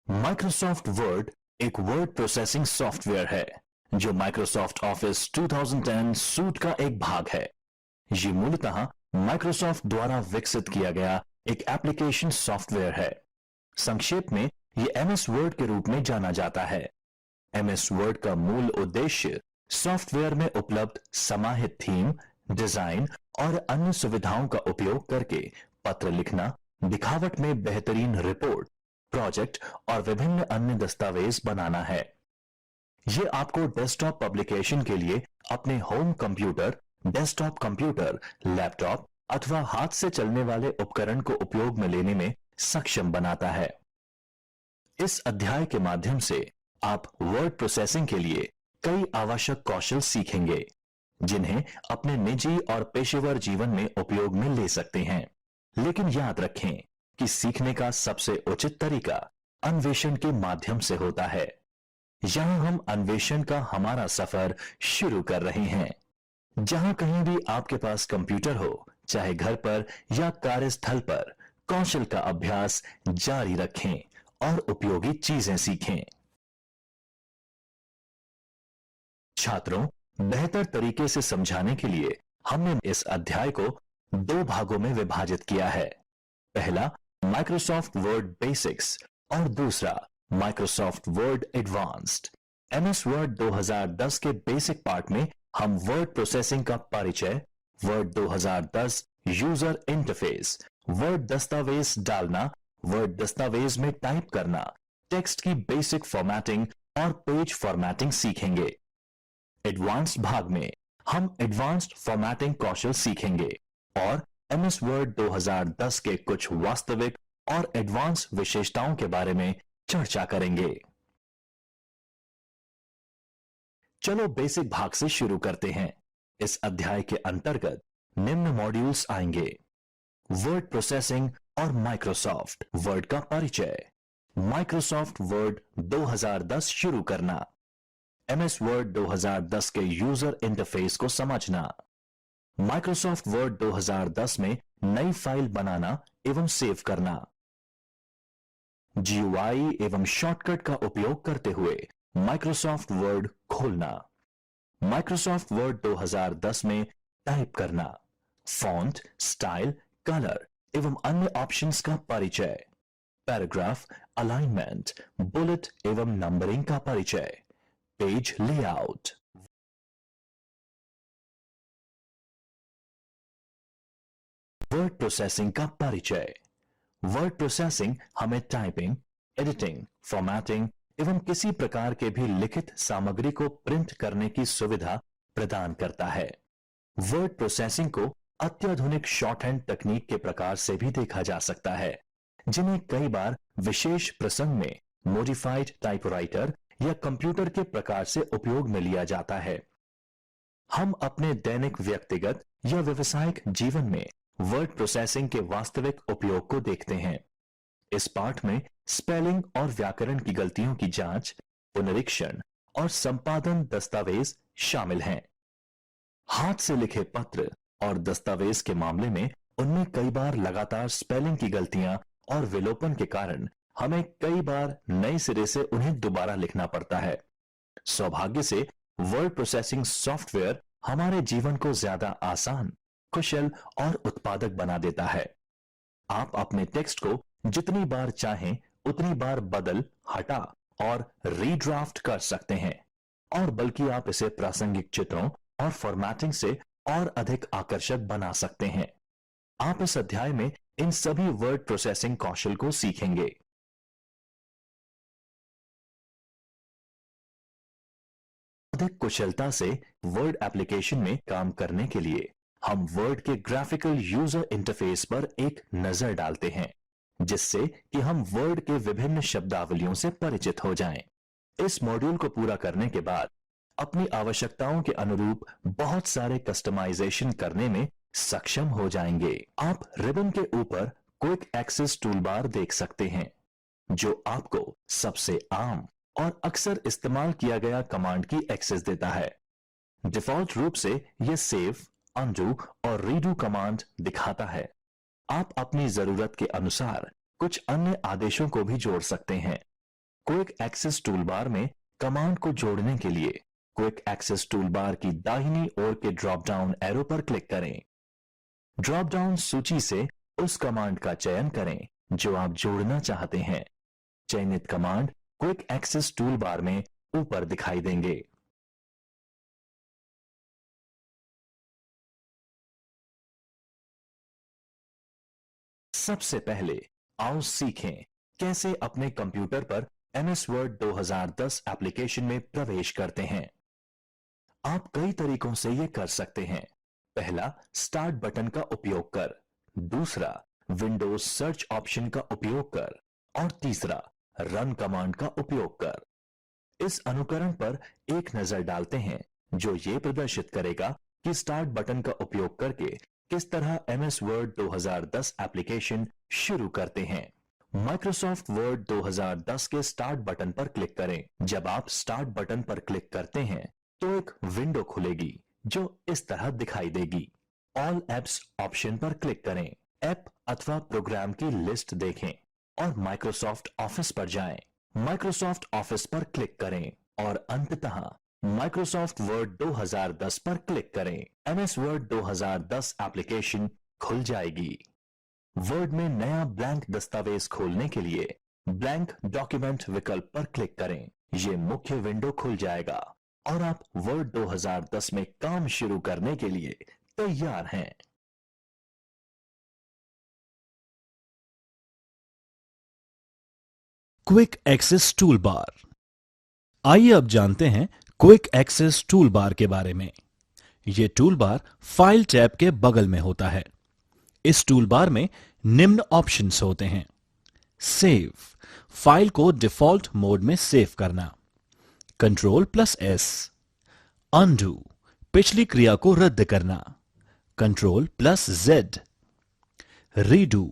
Microsoft word एक word processing software है जो माइक्रोसॉफ्ट ऑफिस 2010 सूट का एक भाग है। ये मूलतः माइक्रोसॉफ्ट द्वारा विकसित किया गया एक एप्लीकेशन सॉफ्टवेयर है। संक्षेप में ये एमएस वर्ड के रूप में जाना जाता है। एमएस वर्ड का मूल उद्देश्य सॉफ्टवेयर में उपलब्ध समाहित थीम, डिजाइन और अन्य सुविधाओं का उपयोग करके पत्र लिखना, दिखावट में बेहतरीन रिपोर्ट, प्रोजेक्ट और विभिन्न अन्य दस्तावेज बनाना है। यह आपको डेस्कटॉप पब्लिकेशन के लिए अपने home computer, desktop computer, laptop अथवा हाथ से चलने वाले उपकरण को उपयोग में लेने में सक्षम बनाता है। इस अध्याय के माध्यम से आप वर्ड प्रोसेसिंग के लिए कई आवश्यक कौशल सीखेंगे, जिन्हें अपने निजी और पेशेवर जीवन में उपयोग में ले सकते हैं। लेकिन याद रखें कि सीखने का सबसे उचित तरीका अन्वेषण के माध्यम से होता है। यहां हम अन्वेषण का हमारा सफर शुरू कर रहे हैं। जहां कहीं भी आपके पास कंप्यूटर हो, चाहे घर पर या कार्यस्थल पर, कौशल का अभ्यास जारी रखें और उपयोगी चीजें सीखें। छात्रों, बेहतर तरीके से समझाने के लिए हमने इस अध्याय को दो भागों में विभाजित किया है। पहला माइक्रोसॉफ्ट वर्ड बेसिक्स और दूसरा Microsoft word advanced. MS word 2010 के बेसिक पार्ट में हम वर्ड प्रोसेसिंग का परिचय, वर्ड 2010 यूजर इंटरफेस, वर्ड दस्तावेज डालना, वर्ड दस्तावेज में टाइप करना, टेक्स्ट की बेसिक फॉर्मेटिंग और पेज फॉर्मेटिंग सीखेंगे। एडवांस्ड भाग में हम एडवांस्ड फॉर्मेटिंग कौशल सीखेंगे और एमएस वर्ड 2010 के कुछ वास्तविक और एडवांस विशेषताओं के बारे में चर्चा करेंगे। चलो बेसिक भाग से शुरू करते हैं। इस अध्याय के अंतर्गत निम्न मॉड्यूल्स आएंगे: वर्ड प्रोसेसिंग और माइक्रोसॉफ्ट वर्ड का परिचय, माइक्रोसॉफ्ट वर्ड 2010 शुरू करना, एमएस वर्ड 2010 के यूजर इंटरफेस को समझना, माइक्रोसॉफ्ट वर्ड 2010 में नई फाइल बनाना एवं सेव करना, जीयूआई एवं शॉर्टकट का उपयोग करते हुए माइक्रोसॉफ्ट वर्ड खोलना, माइक्रोसॉफ्ट वर्ड 2010 में टाइप करना, फॉन्ट, स्टाइल, कलर एवं अन्य ऑप्शंस का परिचय, पैराग्राफ, अलाइनमेंट, बुलेट एवं नंबरिंग का परिचय, पेज लेआउट। वर्ड प्रोसेसिंग का परिचय। वर्ड प्रोसेसिंग हमें टाइपिंग, एडिटिंग, फॉर्मेटिंग एवं किसी प्रकार के भी लिखित सामग्री को प्रिंट करने की सुविधा प्रदान करता है। वर्ड प्रोसेसिंग को अत्याधुनिक शॉर्ट हैंड तकनीक के प्रकार से भी देखा जा सकता है, जिन्हें कई बार विशेष प्रसंग में मॉडिफाइड टाइपराइटर या कंप्यूटर के प्रकार से उपयोग में लिया जाता है। हम अपने दैनिक व्यक्तिगत या व्यावसायिक जीवन में वर्ड प्रोसेसिंग के वास्तविक उपयोग को देखते हैं। इस पाठ में स्पेलिंग और व्याकरण की गलतियों की जांच, पुनरीक्षण और संपादन दस्तावेज शामिल हैं। हाथ से लिखे पत्र और दस्तावेज के मामले में उनमें कई बार लगातार स्पेलिंग की गलतियां और विलोपन के कारण हमें कई बार नए सिरे से उन्हें दोबारा लिखना पड़ता है। सौभाग्य से वर्ड प्रोसेसिंग सॉफ्टवेयर हमारे जीवन को ज्यादा आसान, कुशल और उत्पादक बना देता है। आप अपने टेक्स्ट को जितनी बार चाहें उतनी बार बदल, हटा और रीड्राफ्ट कर सकते हैं, और बल्कि आप इसे प्रासंगिक चित्रों और फॉर्मेटिंग से और अधिक आकर्षक बना सकते हैं। आप इस अध्याय में इन सभी वर्ड प्रोसेसिंग कौशल को सीखेंगे। अधिक कुशलता से वर्ड एप्लीकेशन में काम करने के लिए हम वर्ड के ग्राफिकल यूजर इंटरफेस पर एक नजर डालते हैं, जिससे कि हम वर्ड के विभिन्न शब्दावलियों से परिचित हो जाएं। इस मॉड्यूल को पूरा करने के बाद अपनी आवश्यकताओं के अनुरूप बहुत सारे कस्टमाइजेशन करने में सक्षम हो जाएंगे। आप रिबन के ऊपर क्विक एक्सेस टूलबार देख सकते हैं, जो आपको सबसे आम और अक्सर इस्तेमाल किया गया कमांड की एक्सेस देता है। डिफॉल्ट रूप से यह सेव, अनडू और रीडू कमांड दिखाता है। आप अपनी जरूरत के अनुसार कुछ अन्य आदेशों को भी जोड़ सकते हैं। क्विक एक्सेस टूलबार में कमांड को जोड़ने के लिए क्विक एक्सेस टूलबार की दाहिनी ओर के ड्रॉप डाउन एरो पर क्लिक करें। ड्रॉप डाउन सूची से उस कमांड का चयन करें जो आप जोड़ना चाहते हैं। चयनित कमांड क्विक एक्सेस टूलबार में ऊपर दिखाई देंगे। सबसे पहले आओ सीखें कैसे अपने कंप्यूटर पर एमएस वर्ड 2010 एप्लीकेशन में प्रवेश करते हैं। आप कई तरीकों से यह कर सकते हैं। पहला, स्टार्ट बटन का उपयोग कर। दूसरा, विंडोज सर्च ऑप्शन का उपयोग कर। और तीसरा, रन कमांड का उपयोग कर। इस अनुकरण पर एक नजर डालते हैं जो यह प्रदर्शित करेगा कि स्टार्ट बटन का उपयोग करके किस तरह एमएस वर्ड 2010 एप्लीकेशन शुरू करते हैं। माइक्रोसॉफ्ट वर्ड 2010 के स्टार्ट बटन पर क्लिक करें। जब आप स्टार्ट बटन पर क्लिक करते हैं तो एक विंडो खुलेगी जो इस तरह दिखाई देगी। ऑल एप्स ऑप्शन पर क्लिक करें। ऐप अथवा प्रोग्राम की लिस्ट देखें और माइक्रोसॉफ्ट ऑफिस पर जाएं। माइक्रोसॉफ्ट ऑफिस पर क्लिक करें और अंततः माइक्रोसॉफ्ट वर्ड 2010 पर क्लिक करें। एमएस वर्ड 2010 एप्लीकेशन खुल जाएगी। वर्ड में नया ब्लैंक दस्तावेज खोलने के लिए ब्लैंक डॉक्यूमेंट विकल्प पर क्लिक करें। यह मुख्य विंडो खुल जाएगा और आप वर्ड 2010 में काम शुरू करने के लिए तैयार हैं। Quick access toolbar. आइए अब जानते हैं क्विक एक्सेस टूलबार के बारे में। यह टूलबार फाइल टैब के बगल में होता है। इस टूलबार में निम्न ऑप्शंस होते हैं। सेव, फाइल को डिफॉल्ट मोड में सेव करना। Ctrl+S। अनडू, पिछली क्रिया को रद्द करना। Ctrl+Z। रीडू,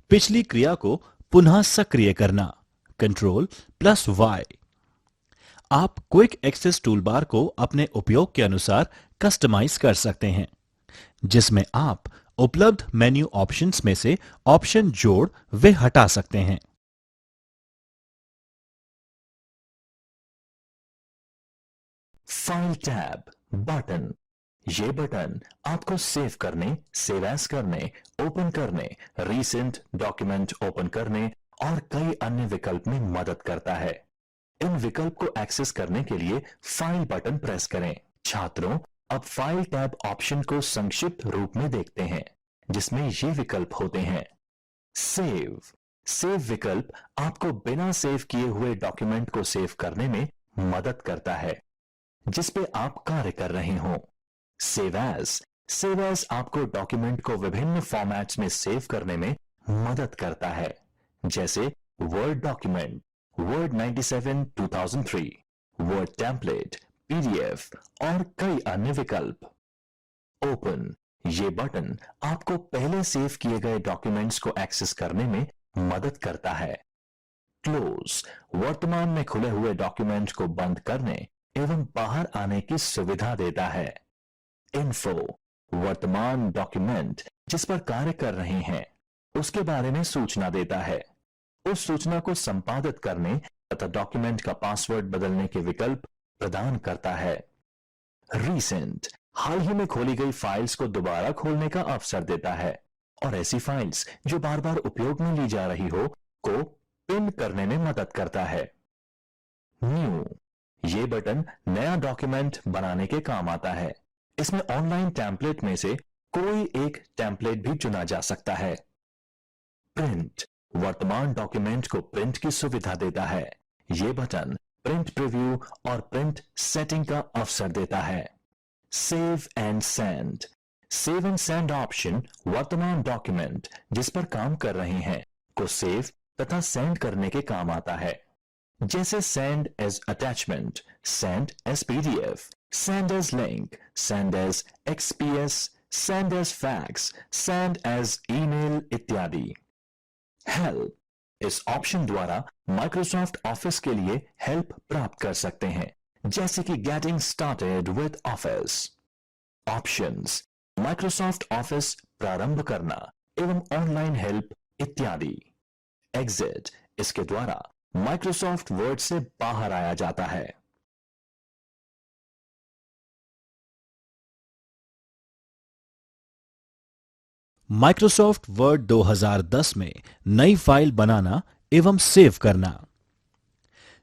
पिछली क्रिया को पुनः सक्रिय करना। Ctrl+Y। आप क्विक एक्सेस टूलबार को अपने उपयोग के अनुसार कस्टमाइज कर सकते हैं, जिसमें आप उपलब्ध मेन्यू ऑप्शंस में से ऑप्शन जोड़ वे हटा सकते हैं। File tab button. ये बटन आपको सेव करने, सेव एज करने, ओपन करने, रीसेंट डॉक्यूमेंट ओपन करने और कई अन्य विकल्प में मदद करता है। इन विकल्प को एक्सेस करने के लिए फाइल बटन प्रेस करें। छात्रों, अब फाइल टैब ऑप्शन को संक्षिप्त रूप में देखते हैं, जिसमें ये विकल्प होते हैं। सेव। सेव विकल्प आपको बिना सेव किए हुए डॉक्यूमेंट को सेव करने में मदद करता है जिस पे आप कार्य कर रहे हो। Save as. सेव एज आपको डॉक्यूमेंट को विभिन्न फॉर्मेट्स में सेव करने में मदद करता है, जैसे word document, word 97 2003, word template, PDF और कई अन्य विकल्प। ओपन। ये बटन आपको पहले सेव किए गए डॉक्यूमेंट्स को एक्सेस करने में मदद करता है। क्लोज। वर्तमान में खुले हुए डॉक्यूमेंट को बंद करने एवं बाहर आने की सुविधा देता है। इन्फो। वर्तमान डॉक्यूमेंट जिस पर कार्य कर रहे हैं उसके बारे में सूचना देता है। उस सूचना को संपादित करने तथा डॉक्यूमेंट का पासवर्ड बदलने के विकल्प प्रदान करता है। रीसेंट। हाल ही में खोली गई फाइल्स को दोबारा खोलने का अवसर देता है और ऐसी फाइल्स जो बार बार उपयोग में ली जा रही हो को पिन करने में मदद करता है। न्यू। ये बटन नया डॉक्यूमेंट बनाने के काम आता है। इसमें ऑनलाइन टेम्पलेट में से कोई एक टेम्पलेट भी चुना जा सकता है। प्रिंट। वर्तमान डॉक्यूमेंट को प्रिंट की सुविधा देता है। यह बटन प्रिंट प्रीव्यू और प्रिंट सेटिंग का अवसर देता है। Save and send. Save and send option वर्तमान डॉक्यूमेंट जिस पर काम कर रहे हैं को सेव तथा सेंड करने के काम आता है, जैसे send as attachment, send as PDF, send as link, send as XPS, send as fax, send as email इत्यादि। हेल्प। इस ऑप्शन द्वारा माइक्रोसॉफ्ट ऑफिस के लिए हेल्प प्राप्त कर सकते हैं, जैसे कि getting started with Office. Options. Microsoft Office प्रारंभ करना एवं ऑनलाइन हेल्प इत्यादि। एग्जिट। इसके द्वारा माइक्रोसॉफ्ट वर्ड से बाहर आया जाता है। माइक्रोसॉफ्ट वर्ड 2010 में नई फाइल बनाना एवं सेव करना।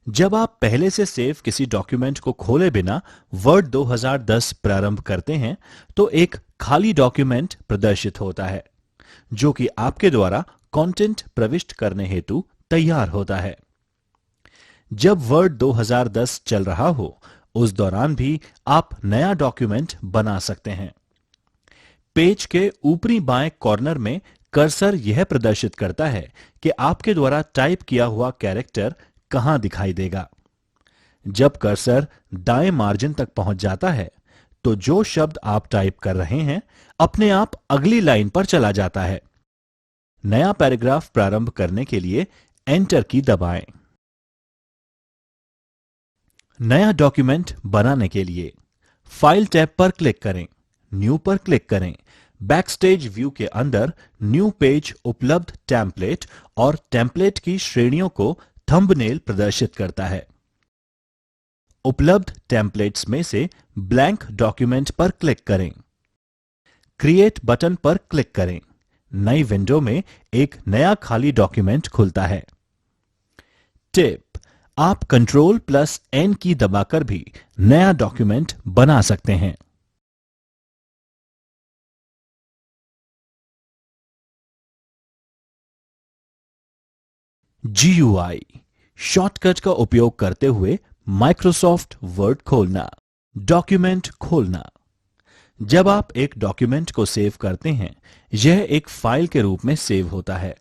जब आप पहले से सेव किसी डॉक्यूमेंट को खोले बिना वर्ड 2010 प्रारंभ करते हैं तो एक खाली डॉक्यूमेंट प्रदर्शित होता है जो कि आपके द्वारा कंटेंट प्रविष्ट करने हेतु तैयार होता है। जब वर्ड 2010 चल रहा हो उस दौरान भी आप नया डॉक्यूमेंट बना सकते हैं। पेज के ऊपरी बाएं कॉर्नर में कर्सर यह प्रदर्शित करता है कि आपके द्वारा टाइप किया हुआ कैरेक्टर कहां दिखाई देगा। जब कर्सर दाएं मार्जिन तक पहुंच जाता है तो जो शब्द आप टाइप कर रहे हैं अपने आप अगली लाइन पर चला जाता है। नया पैराग्राफ प्रारंभ करने के लिए एंटर की दबाएं। नया डॉक्यूमेंट बनाने के लिए फाइल टैब पर क्लिक करें, न्यू पर क्लिक करें। बैकस्टेज व्यू के अंदर न्यू पेज उपलब्ध टेम्पलेट और टेम्पलेट की श्रेणियों को थंबनेल प्रदर्शित करता है। उपलब्ध टेम्पलेट्स में से ब्लैंक डॉक्यूमेंट पर क्लिक करें। क्रिएट बटन पर क्लिक करें। नई विंडो में एक नया खाली डॉक्यूमेंट खुलता है। टिप: आप Ctrl+N की दबाकर भी नया डॉक्यूमेंट बना सकते हैं। GUI शॉर्टकट का उपयोग करते हुए माइक्रोसॉफ्ट वर्ड खोलना। डॉक्यूमेंट खोलना। जब आप एक डॉक्यूमेंट को सेव करते हैं यह एक फाइल के रूप में सेव होता है।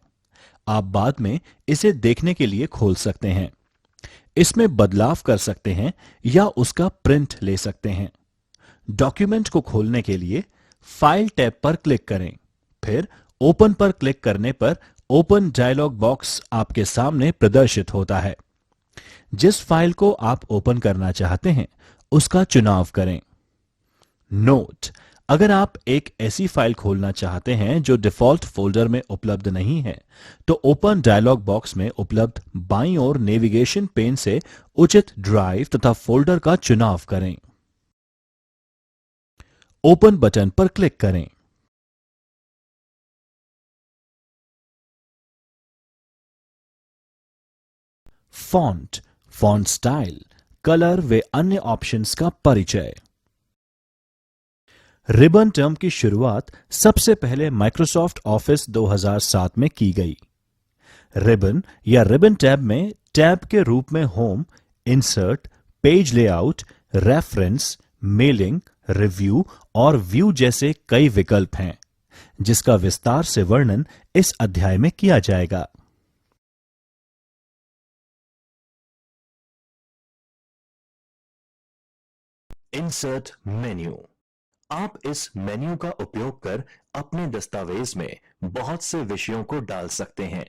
आप बाद में इसे देखने के लिए खोल सकते हैं, इसमें बदलाव कर सकते हैं या उसका प्रिंट ले सकते हैं। डॉक्यूमेंट को खोलने के लिए फाइल टैब पर क्लिक करें, फिर ओपन पर क्लिक करने पर ओपन डायलॉग बॉक्स आपके सामने प्रदर्शित होता है। जिस फाइल को आप ओपन करना चाहते हैं उसका चुनाव करें। नोट: अगर आप एक ऐसी फाइल खोलना चाहते हैं जो डिफॉल्ट फोल्डर में उपलब्ध नहीं है तो ओपन डायलॉग बॉक्स में उपलब्ध बाईं ओर नेविगेशन पेन से उचित ड्राइव तथा फोल्डर का चुनाव करें। ओपन बटन पर क्लिक करें। फॉन्ट, फॉन्ट स्टाइल, कलर व अन्य ऑप्शंस का परिचय। रिबन टर्म की शुरुआत सबसे पहले माइक्रोसॉफ्ट ऑफिस 2007 में की गई। रिबन या रिबन टैब में टैब के रूप में home, insert, page layout, reference, mailing, review और व्यू जैसे कई विकल्प हैं, जिसका विस्तार से वर्णन इस अध्याय में किया जाएगा। Insert menu. आप इस मेन्यू का उपयोग कर अपने दस्तावेज में बहुत से विषयों को डाल सकते हैं।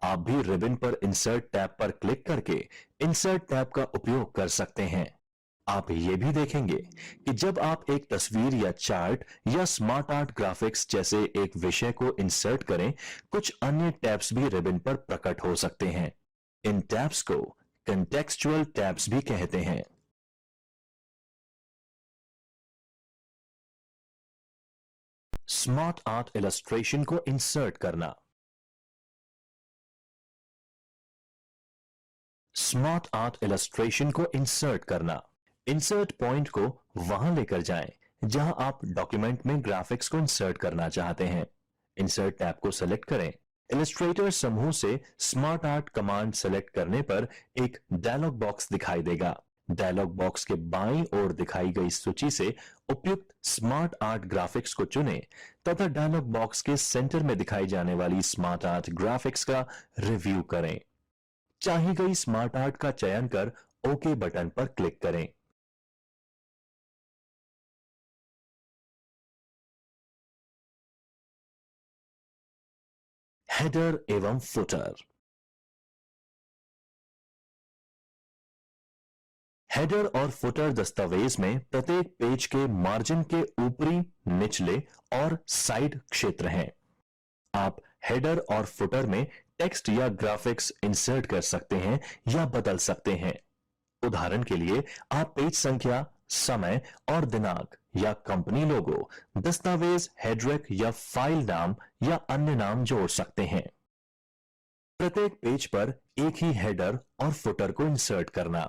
आप भी रिबन पर इंसर्ट टैब पर क्लिक करके इंसर्ट टैब का उपयोग कर सकते हैं। आप ये भी देखेंगे कि जब आप एक तस्वीर या चार्ट या स्मार्ट आर्ट ग्राफिक्स जैसे एक विषय को इंसर्ट करें, कुछ अन्य टैब्स भी रिबन पर प्रकट हो सकते हैं। इन टैब्स को कंटेक्सचुअल टैब्स भी कहते हैं। स्मार्ट आर्ट इलस्ट्रेशन को इंसर्ट करना। स्मार्ट आर्ट इलस्ट्रेशन को इंसर्ट करना। इंसर्ट पॉइंट को वहां लेकर जाएं जहां आप डॉक्यूमेंट में ग्राफिक्स को इंसर्ट करना चाहते हैं। इंसर्ट टैब को सेलेक्ट करें। इलस्ट्रेटर समूह से स्मार्ट आर्ट कमांड सेलेक्ट करने पर एक डायलॉग बॉक्स दिखाई देगा। डायलॉग बॉक्स के बाईं ओर दिखाई गई सूची से उपयुक्त स्मार्ट आर्ट ग्राफिक्स को चुनें तथा डायलॉग बॉक्स के सेंटर में दिखाई जाने वाली स्मार्ट आर्ट ग्राफिक्स का रिव्यू करें। चाही गई स्मार्ट आर्ट का चयन कर ओके बटन पर क्लिक करें। हेडर एवं फुटर। हेडर और फुटर दस्तावेज में प्रत्येक पेज के मार्जिन के ऊपरी, निचले और साइड क्षेत्र हैं। आप हेडर और फुटर में टेक्स्ट या ग्राफिक्स इंसर्ट कर सकते हैं या बदल सकते हैं। उदाहरण के लिए आप पेज संख्या, समय और दिनांक या कंपनी लोगो, दस्तावेज हेडरेक या फाइल नाम या अन्य नाम जोड़ सकते हैं। प्रत्येक पेज पर एक ही हेडर और फुटर को इंसर्ट करना।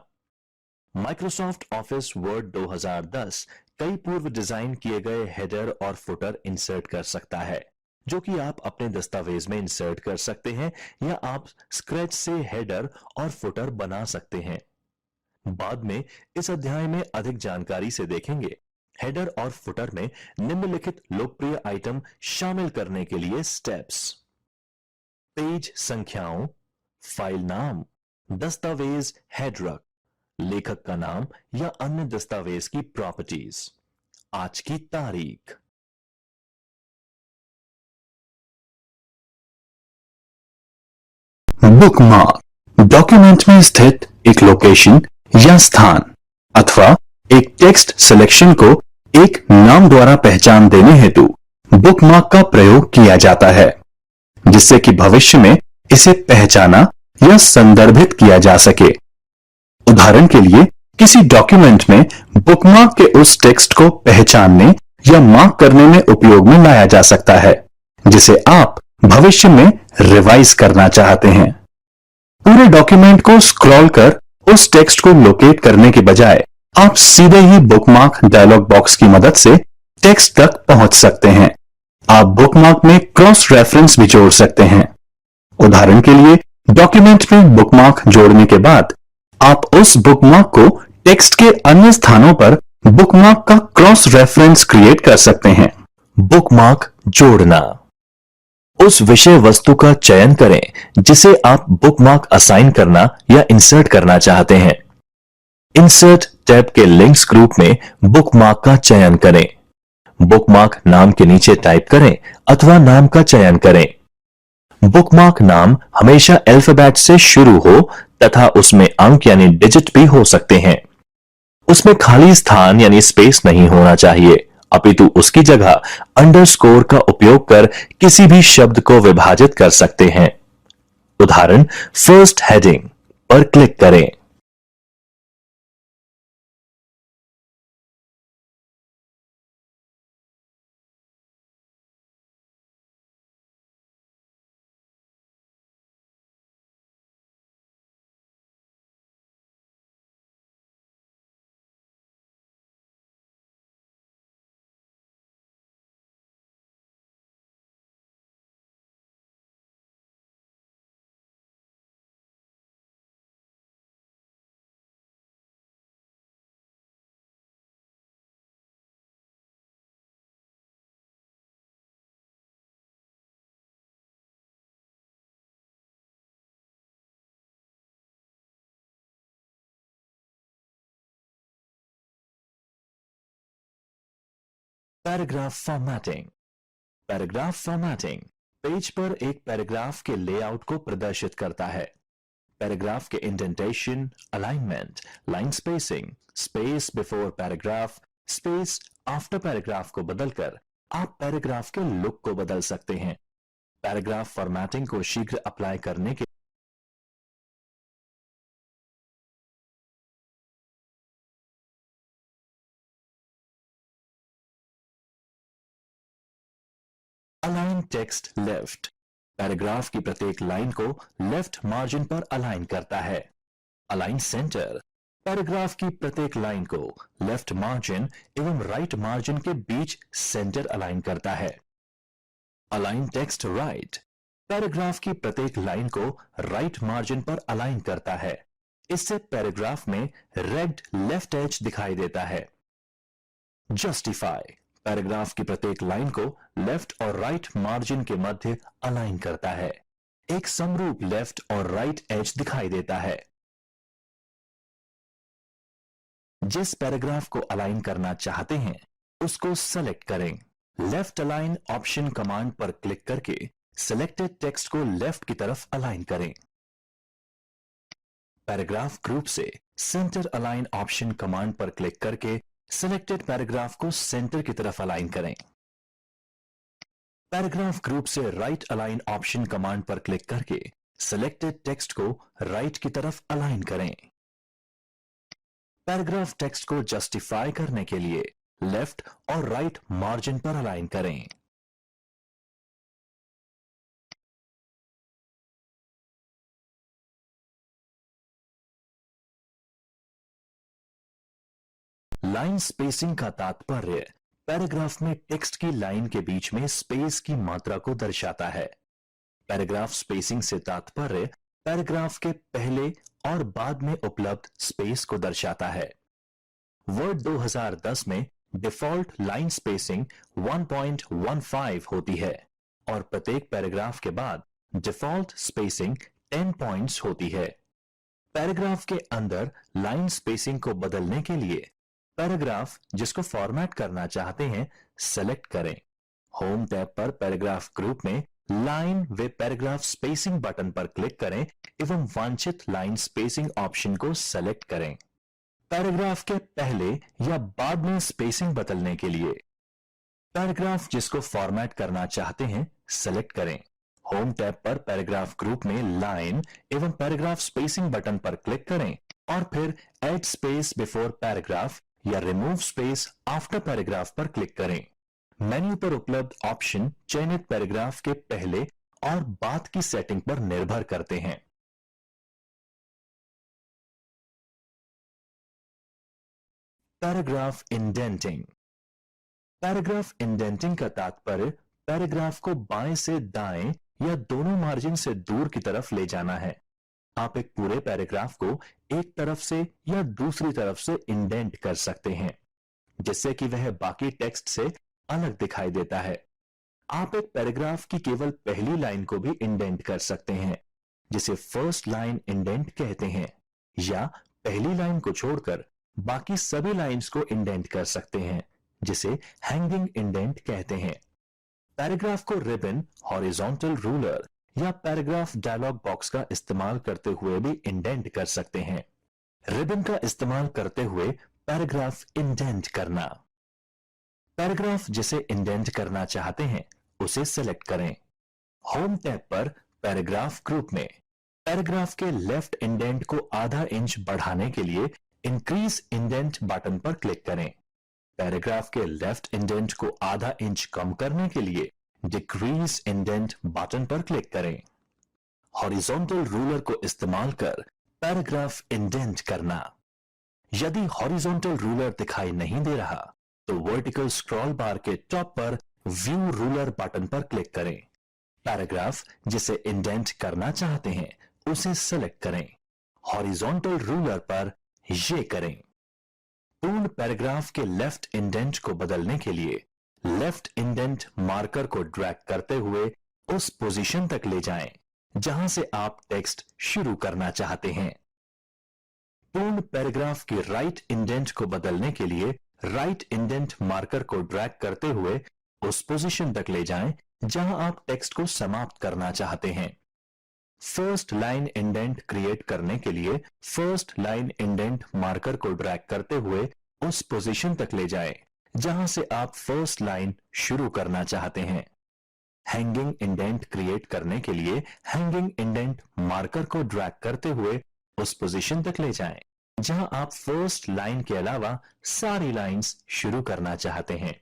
माइक्रोसॉफ्ट ऑफिस वर्ड 2010 कई पूर्व डिजाइन किए गए हेडर और फुटर इंसर्ट कर सकता है, जो कि आप अपने दस्तावेज में इंसर्ट कर सकते हैं या आप स्क्रैच से हेडर और फुटर बना सकते हैं। बाद में इस अध्याय में अधिक जानकारी से देखेंगे। हेडर और फुटर में निम्नलिखित लोकप्रिय आइटम शामिल करने के लिए स्टेप्स: पेज संख्याओं, फाइल नाम, दस्तावेज हेडरक, लेखक का नाम या अन्य दस्तावेज की प्रॉपर्टीज, आज की तारीख। बुकमार्क डॉक्यूमेंट में स्थित एक लोकेशन या स्थान अथवा एक टेक्स्ट सिलेक्शन को एक नाम द्वारा पहचान देने हेतु बुकमार्क का प्रयोग किया जाता है, जिससे कि भविष्य में इसे पहचाना या संदर्भित किया जा सके। उदाहरण के लिए किसी डॉक्यूमेंट में बुकमार्क के उस टेक्स्ट को पहचानने या मार्क करने में उपयोग में लाया जा सकता है, जिसे आप भविष्य में रिवाइज करना चाहते हैं। पूरे डॉक्यूमेंट को स्क्रॉल कर उस टेक्स्ट को लोकेट करने के बजाय आप सीधे ही बुकमार्क डायलॉग बॉक्स की मदद से टेक्स्ट तक पहुंच सकते हैं। आप बुकमार्क में क्रॉस रेफरेंस भी जोड़ सकते हैं। उदाहरण के लिए डॉक्यूमेंट में बुकमार्क जोड़ने के बाद आप उस बुकमार्क को टेक्स्ट के अन्य स्थानों पर बुकमार्क का क्रॉस रेफरेंस क्रिएट कर सकते हैं। बुकमार्क जोड़ना: उस विषय वस्तु का चयन करें जिसे आप बुकमार्क असाइन करना या इंसर्ट करना चाहते हैं। इंसर्ट टैब के लिंक्स ग्रुप में बुकमार्क का चयन करें। बुकमार्क नाम के नीचे टाइप करें अथवा नाम का चयन करें। बुकमार्क नाम हमेशा अल्फाबेट से शुरू हो तथा उसमें अंक यानी डिजिट भी हो सकते हैं। उसमें खाली स्थान यानी स्पेस नहीं होना चाहिए, अपितु उसकी जगह अंडरस्कोर का उपयोग कर किसी भी शब्द को विभाजित कर सकते हैं। उदाहरण फर्स्ट हेडिंग पर क्लिक करें। Paragraph formatting. Paragraph formatting page पर एक पैराग्राफ के लेआउट को प्रदर्शित करता है। पैराग्राफ के indentation, alignment, line spacing, space before paragraph, space after paragraph को बदलकर आप पैराग्राफ के लुक को बदल सकते हैं। पैराग्राफ फॉर्मेटिंग को शीघ्र अप्लाई करने के अलाइन टेक्स्ट लेफ्ट पैराग्राफ की प्रत्येक लाइन को लेफ्ट मार्जिन पर अलाइन करता है। अलाइन सेंटर पैराग्राफ की प्रत्येक लाइन को लेफ्ट मार्जिन एवं राइट मार्जिन के बीच सेंटर अलाइन करता है। अलाइन टेक्स्ट राइट पैराग्राफ की प्रत्येक लाइन को राइट मार्जिन पर अलाइन करता है। इससे पैराग्राफ में रेड लेफ्ट एज दिखाई देता है। जस्टिफाई पैराग्राफ की प्रत्येक लाइन को लेफ्ट और राइट मार्जिन के मध्य अलाइन करता है। एक समरूप लेफ्ट और राइट एज दिखाई देता है। जिस पैराग्राफ को अलाइन करना चाहते हैं उसको सेलेक्ट करें। लेफ्ट अलाइन ऑप्शन कमांड पर क्लिक करके सिलेक्टेड टेक्स्ट को लेफ्ट की तरफ अलाइन करें। पैराग्राफ ग्रुप से सेंटर अलाइन ऑप्शन कमांड पर क्लिक करके सिलेक्टेड पैराग्राफ को सेंटर की तरफ अलाइन करें। पैराग्राफ ग्रुप से राइट अलाइन ऑप्शन कमांड पर क्लिक करके सिलेक्टेड टेक्स्ट को राइट की तरफ अलाइन करें। पैराग्राफ टेक्स्ट को जस्टिफाई करने के लिए लेफ्ट और राइट मार्जिन पर अलाइन करें। लाइन स्पेसिंग का तात्पर्य पैराग्राफ में टेक्स्ट की लाइन के बीच में स्पेस की मात्रा को दर्शाता है। पैराग्राफ स्पेसिंग से तात्पर्य पैराग्राफ के पहले और बाद में उपलब्ध स्पेस को दर्शाता है। वर्ड 2010 में डिफॉल्ट लाइन स्पेसिंग 1.15 होती है और प्रत्येक पैराग्राफ के बाद डिफॉल्ट स्पेसिंग 10 पॉइंट्स होती है। पैराग्राफ के अंदर लाइन स्पेसिंग को बदलने के लिए पैराग्राफ जिसको फॉर्मेट करना चाहते हैं सेलेक्ट करें। होम टैब पर पैराग्राफ ग्रुप में लाइन व पैराग्राफ स्पेसिंग बटन पर क्लिक करें एवं वांछित लाइन स्पेसिंग ऑप्शन को सेलेक्ट करें। पैराग्राफ के पहले या बाद में स्पेसिंग बदलने के लिए पैराग्राफ जिसको फॉर्मेट करना चाहते हैं सेलेक्ट करें। होम टैब पर पैराग्राफ ग्रुप में लाइन एवं पैराग्राफ स्पेसिंग बटन पर क्लिक करें और फिर ऐड स्पेस बिफोर पैराग्राफ या रिमूव स्पेस आफ्टर पैराग्राफ पर क्लिक करें। मेन्यू पर उपलब्ध ऑप्शन चयनित पैराग्राफ के पहले और बाद की सेटिंग पर निर्भर करते हैं। Paragraph indenting. पैराग्राफ इंडेंटिंग का तात्पर्य पैराग्राफ को बाएं से दाएं या दोनों मार्जिन से दूर की तरफ ले जाना है। आप एक पूरे पैराग्राफ को एक तरफ से या दूसरी तरफ से इंडेंट कर सकते हैं जिससे कि वह बाकी टेक्स्ट से अलग दिखाई देता है। आप एक पैराग्राफ की केवल पहली लाइन को भी इंडेंट कर सकते हैं जिसे फर्स्ट लाइन इंडेंट कहते हैं, या पहली लाइन को छोड़कर बाकी सभी लाइंस को इंडेंट कर सकते हैं जिसे हैंगिंग इंडेंट कहते हैं। पैराग्राफ को रिबन, हॉरिजॉन्टल रूलर या पैराग्राफ डायलॉग बॉक्स का इस्तेमाल करते हुए भी इंडेंट कर सकते हैं। रिबन का इस्तेमाल करते हुए पैराग्राफ इंडेंट करना। पैराग्राफ जिसे इंडेंट करना चाहते हैं उसे सेलेक्ट करें। होम टैब पर पैराग्राफ ग्रुप में पैराग्राफ के लेफ्ट इंडेंट को आधा इंच बढ़ाने के लिए इंक्रीज इंडेंट बटन पर क्लिक करें। पैराग्राफ के लेफ्ट इंडेंट को आधा इंच कम करने के लिए डिक्रीज इंडेंट बटन पर क्लिक करें। हॉरिजॉन्टल रूलर को इस्तेमाल कर पैराग्राफ इंडेंट करना। यदि हॉरिजॉन्टल रूलर दिखाई नहीं दे रहा तो वर्टिकल स्क्रॉल बार के टॉप पर व्यू रूलर बटन पर क्लिक करें। पैराग्राफ जिसे इंडेंट करना चाहते हैं उसे सेलेक्ट करें। हॉरिजॉन्टल रूलर पर ये करें। पूर्ण पैराग्राफ के लेफ्ट इंडेंट को बदलने के लिए लेफ्ट इंडेंट मार्कर को ड्रैग करते हुए उस पोजीशन तक ले जाएं जहां से आप टेक्स्ट शुरू करना चाहते हैं। पूर्ण पैराग्राफ के राइट इंडेंट को बदलने के लिए राइट इंडेंट मार्कर को ड्रैग करते हुए उस पोजीशन तक ले जाएं जहां आप टेक्स्ट को समाप्त करना चाहते हैं। फर्स्ट लाइन इंडेंट क्रिएट करने के लिए फर्स्ट लाइन इंडेंट मार्कर को ड्रैग करते हुए उस पोजीशन तक ले जाएं जहां से आप फर्स्ट लाइन शुरू करना चाहते हैं। हैंगिंग इंडेंट क्रिएट करने के लिए हैंगिंग इंडेंट मार्कर को ड्रैग करते हुए उस पोजीशन तक ले जाएं जहां आप फर्स्ट लाइन के अलावा सारी लाइंस शुरू करना चाहते हैं।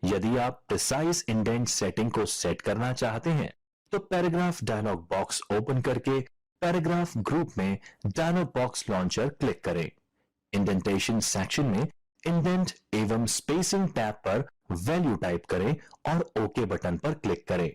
यदि आप प्रिसाइज इंडेंट सेटिंग को सेट करना चाहते हैं तो पैराग्राफ डायलॉग बॉक्स ओपन करके पैराग्राफ ग्रुप में डायलॉग बॉक्स लॉन्चर क्लिक करें। इंडेंटेशन सेक्शन में इंडेंट एवं स्पेसिंग टैब पर वैल्यू टाइप करें और ओके बटन पर क्लिक करें।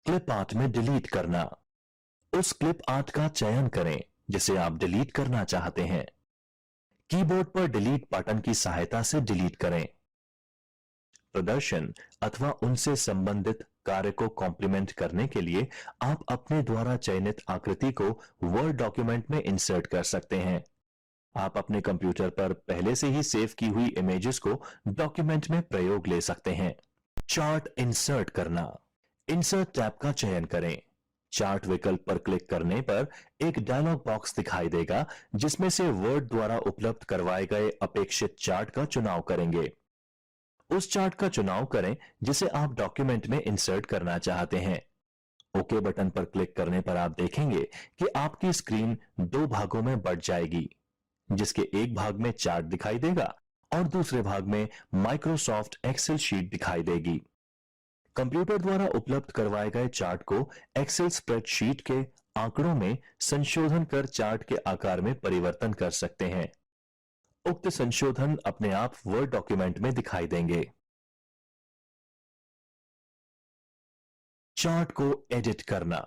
क्लिप आर्ट में डिलीट करना। उस क्लिप आर्ट का चयन करें जिसे आप डिलीट करना चाहते हैं। कीबोर्ड पर डिलीट बटन की सहायता से डिलीट करें। प्रदर्शन अथवा उनसे संबंधित कार्य को कॉम्प्लीमेंट करने के लिए आप अपने द्वारा चयनित आकृति को वर्ड डॉक्यूमेंट में इंसर्ट कर सकते हैं। आप अपने कंप्यूटर पर पहले से ही सेव की हुई इमेजेस को डॉक्यूमेंट में प्रयोग ले सकते हैं। चार्ट इंसर्ट करना। इंसर्ट टैब का चयन करें। चार्ट विकल्प पर क्लिक करने पर एक डायलॉग बॉक्स दिखाई देगा जिसमें से वर्ड द्वारा उपलब्ध करवाए गए अपेक्षित चार्ट का चुनाव करेंगे। उस चार्ट का चुनाव करें जिसे आप डॉक्यूमेंट में इंसर्ट करना चाहते हैं। ओके बटन पर क्लिक करने पर आप देखेंगे कि आपकी स्क्रीन दो भागों में बंट जाएगी, जिसके एक भाग में चार्ट दिखाई देगा और दूसरे भाग में माइक्रोसॉफ्ट एक्सेल शीट दिखाई देगी। कंप्यूटर द्वारा उपलब्ध करवाए गए चार्ट को एक्सेल स्प्रेडशीट के आंकड़ों में संशोधन कर चार्ट के आकार में परिवर्तन कर सकते हैं। उक्त संशोधन अपने आप वर्ड डॉक्यूमेंट में दिखाई देंगे। चार्ट को एडिट करना।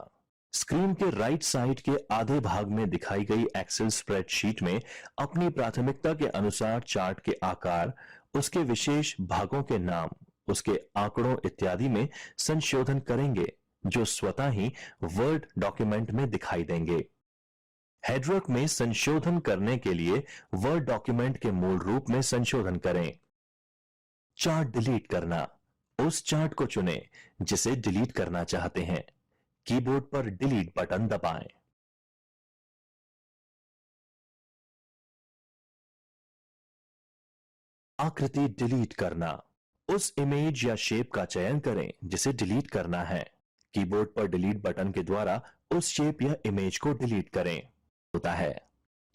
स्क्रीन के राइट साइड के आधे भाग में दिखाई गई एक्सेल स्प्रेडशीट में अपनी प्राथमिकता के अनुसार चार्ट के आकार, उसके विशेष भागों के नाम, उसके आंकड़ों इत्यादि में संशोधन करेंगे जो स्वतः ही वर्ड डॉक्यूमेंट में दिखाई देंगे। हेडवर्क में संशोधन करने के लिए वर्ड डॉक्यूमेंट के मूल रूप में संशोधन करें। चार्ट डिलीट करना। उस चार्ट को चुनें जिसे डिलीट करना चाहते हैं। कीबोर्ड पर डिलीट बटन दबाएं। आकृति डिलीट करना। उस इमेज या शेप का चयन करें जिसे डिलीट करना है। कीबोर्ड पर डिलीट बटन के द्वारा उस शेप या इमेज को डिलीट करें। होता है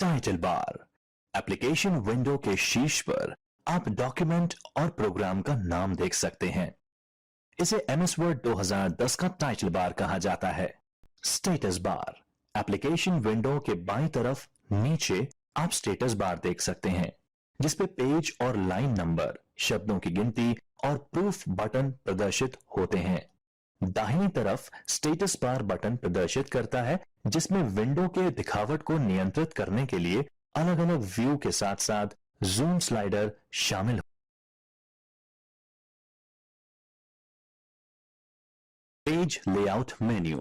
टाइटल बार। एप्लीकेशन विंडो के शीर्ष पर आप डॉक्यूमेंट और प्रोग्राम का नाम देख सकते हैं। इसे एमएस वर्ड 2010 का टाइटल बार कहा जाता है। Status bar. एप्लीकेशन विंडो के बाईं तरफ नीचे आप स्टेटस बार देख सकते हैं जिसपे पेज और लाइन नंबर, शब्दों की गिनती और प्रूफ बटन प्रदर्शित होते हैं। दाहिनी तरफ स्टेटस बार बटन प्रदर्शित करता है जिसमें विंडो के दिखावट को नियंत्रित करने के लिए अलग अलग व्यू के साथ साथ जूम स्लाइडर शामिल। Page layout menu.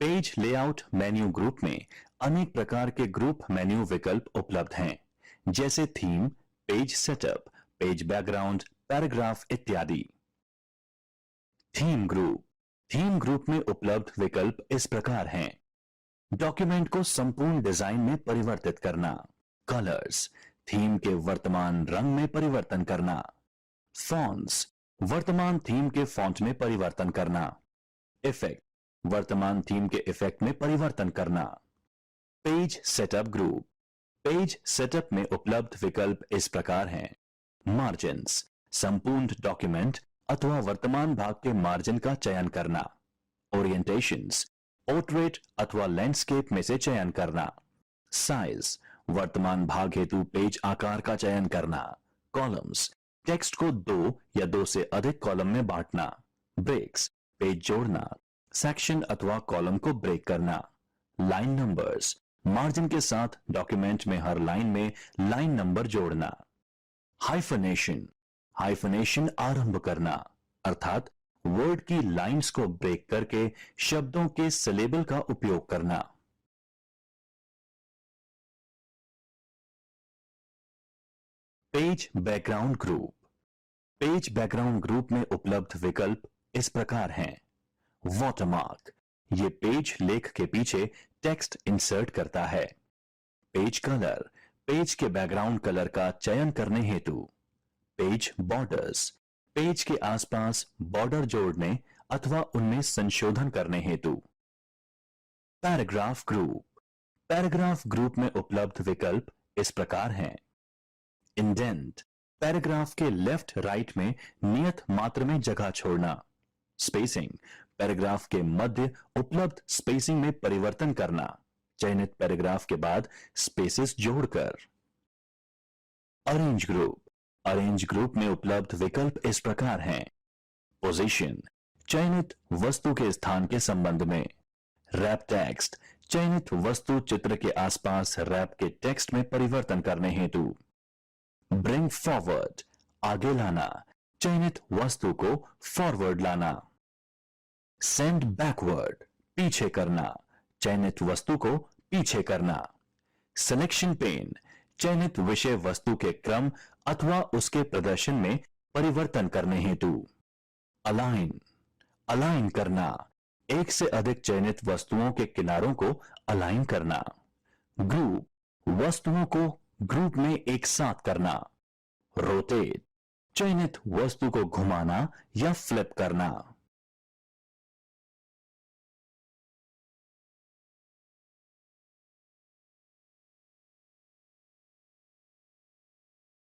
Page layout menu group में अनेक प्रकार के ग्रुप मेन्यू विकल्प उपलब्ध हैं, जैसे theme, page setup, page background, paragraph इत्यादि। Theme group. थीम ग्रुप में उपलब्ध विकल्प इस प्रकार हैं। डॉक्यूमेंट को संपूर्ण डिजाइन में परिवर्तित करना। कलर्स। थीम के वर्तमान रंग में परिवर्तन करना। फॉन्ट्स। वर्तमान थीम के फॉन्ट में परिवर्तन करना। इफेक्ट। वर्तमान थीम के इफेक्ट में परिवर्तन करना। Page setup group. Page setup में उपलब्ध विकल्प इस प्रकार हैं। मार्जिन्स। संपूर्ण डॉक्यूमेंट अथवा वर्तमान भाग के मार्जिन का चयन करना। ओरिएंटेशंस। पोर्ट्रेट अथवा लैंडस्केप में से चयन करना। साइज। वर्तमान भाग हेतु पेज आकार का चयन करना। कॉलम्स। टेक्स्ट को दो या दो से अधिक कॉलम में बांटना। ब्रेक्स। पेज जोड़ना। सेक्शन अथवा कॉलम को ब्रेक करना। Line numbers. मार्जिन के साथ डॉक्यूमेंट में हर लाइन में लाइन नंबर जोड़ना। हाइफनेशन। हाइफनेशन आरंभ करना, अर्थात वर्ड की लाइंस को ब्रेक करके शब्दों के सिलेबल का उपयोग करना। Page background group. Page background group में उपलब्ध विकल्प इस प्रकार हैं। वाटरमार्क। ये पेज लेख के पीछे टेक्स्ट इंसर्ट करता है। Page colour. पेज के बैकग्राउंड कलर का चयन करने हेतु। Page borders. पेज के आसपास बॉर्डर जोड़ने अथवा उनमें संशोधन करने हेतु। Paragraph group. पैराग्राफ ग्रुप में उपलब्ध विकल्प इस प्रकार हैं। इंडेंट। पैराग्राफ के लेफ्ट राइट में नियत मात्र में जगह छोड़ना। स्पेसिंग। पैराग्राफ के मध्य उपलब्ध स्पेसिंग में परिवर्तन करना, चयनित पैराग्राफ के बाद स्पेसेस जोड़कर। Arrange group. अरेंज ग्रुप में उपलब्ध विकल्प इस प्रकार हैं। पोजीशन। चयनित वस्तु के स्थान के संबंध में। रैप टेक्स्ट, चयनित वस्तु चित्र के आसपास रैप के टेक्स्ट में परिवर्तन करने हेतु। ब्रिंग फॉरवर्ड, आगे लाना, चयनित वस्तु को फॉरवर्ड लाना। सेंड बैकवर्ड, पीछे करना, चयनित वस्तु को पीछे करना। सिलेक्शन पेन, चयनित विषय वस्तु के क्रम अथवा उसके प्रदर्शन में परिवर्तन करने हेतु। अलाइन, अलाइन करना, एक से अधिक चयनित वस्तुओं के किनारों को अलाइन करना। ग्रुप, वस्तुओं को ग्रुप में एक साथ करना। रोटेट, चयनित वस्तु को घुमाना या फ्लिप करना।